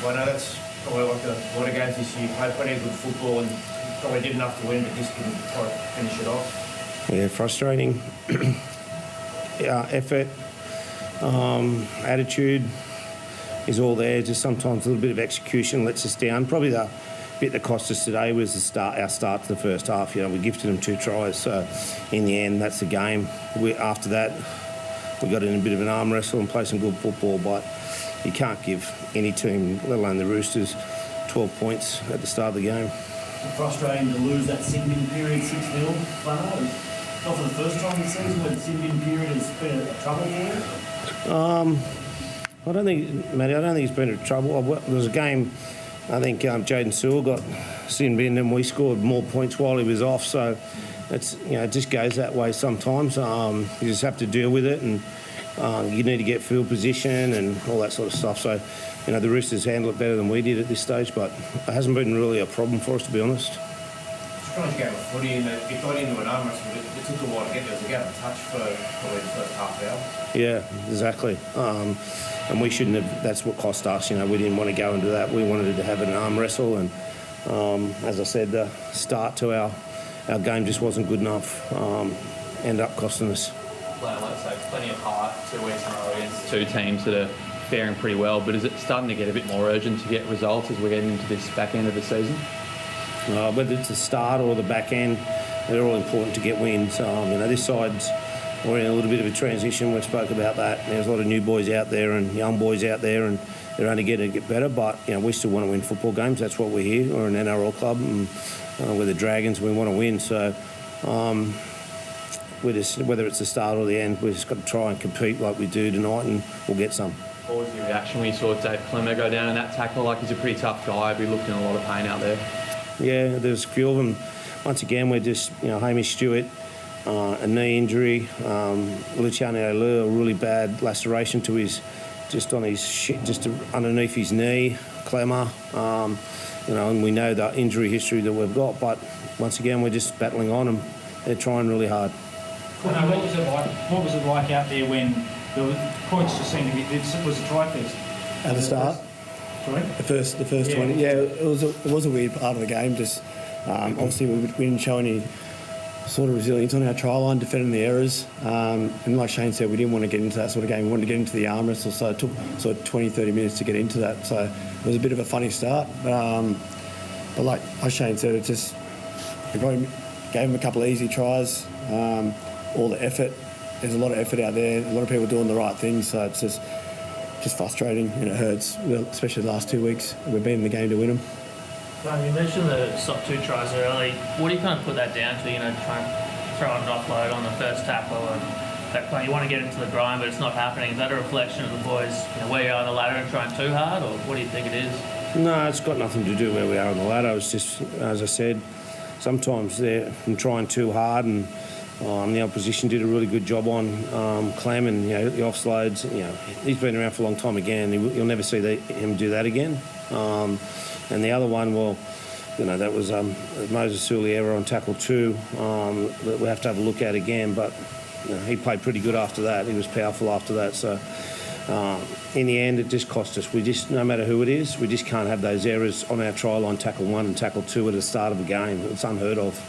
Well, I know that's probably like a lot of games this year. Played plenty of good football and probably did enough to win, but just couldn't quite finish it off. Yeah, frustrating. Effort, attitude is all there. Just sometimes a little bit of execution lets us down. Probably the bit that cost us today was our start to the first half. We gifted them 2 tries, so in the end, that's the game. After that, we got in a bit of an arm wrestle and played some good football, but you can't give any team, let alone the Roosters, 12 points at the start of the game. Frustrating to lose that sin-bin period 6-0, Flano. Not for the first time this season, where the sin-bin period has been a trouble for you? I don't think it's been a trouble. There was a game, I think Jaden Sewell got sin-bin and we scored more points while he was off, so it's, it just goes that way sometimes. You just have to deal with it, and you need to get field position and all that sort of stuff. So, the Roosters handle it better than we did at this stage, but it hasn't been really a problem for us, to be honest. Strange game of footy, and it got into an arm wrestle, but it took a while to get there. It was a game of touch for probably the first half hour. Yeah, exactly. And we shouldn't have. That's what cost us. We didn't want to go into that. We wanted to have an arm wrestle, and as I said, the start to our game just wasn't good enough. Ended up costing us. Well, let's say plenty of heart 2 weeks in a row against 2 teams that are faring pretty well, but is it starting to get a bit more urgent to get results as we're getting into this back end of the season? Whether it's the start or the back end, they're all important to get wins. This side's we're in a little bit of a transition. We spoke about that. There's a lot of new boys out there and young boys out there, and they're only going to get better. But we still want to win football games. That's what we're here. We're an NRL club, and we're the Dragons. We want to win. So whether it's the start or the end, we've just got to try and compete like we do tonight, and we'll get some. What was your reaction when you saw Dave Clemmer go down in that tackle? He's a pretty tough guy, but he looked in a lot of pain out there. Yeah, there's a few of them. Once again, we're just, Hamish Stewart, a knee injury. Luciano Lue, a really bad laceration to just underneath his knee. Clemmer, and we know the injury history that we've got. But once again, we're just battling on, and they're trying really hard. What was it like out there when the points just seemed to be? Was a try fest at the start? Sorry? The first 20. Yeah, it was a weird part of the game. Just obviously we didn't show any sort of resilience on our try line, defending the errors. And like Shane said, we didn't want to get into that sort of game. We wanted to get into the arm wrestle, so it took sort of 20, 30 minutes to get into that. So it was a bit of a funny start. But like Shane said, it just we probably gave them a couple of easy tries. All the effort. There's a lot of effort out there. A lot of people doing the right things. So it's just frustrating, and it hurts, especially the last 2 weeks. We've been in the game to win them. You mentioned the stop 2 tries early. What do you kind of put that down to? Trying to throw an offload on the first tackle, and that play, you want to get into the grind, but it's not happening. Is that a reflection of the boys, where you are on the ladder and trying too hard, or what do you think it is? No, it's got nothing to do where we are on the ladder. It's just, as I said, sometimes they're trying too hard, and the opposition did a really good job on Clem, and the offloads. He's been around for a long time again. You'll never see him do that again. And the other one, that was Moses Suliera on tackle 2. That we have to have a look at again, but he played pretty good after that. He was powerful after that. So in the end, it just cost us. No matter who it is, we just can't have those errors on our try line, tackle 1 and tackle 2 at the start of a game. It's unheard of.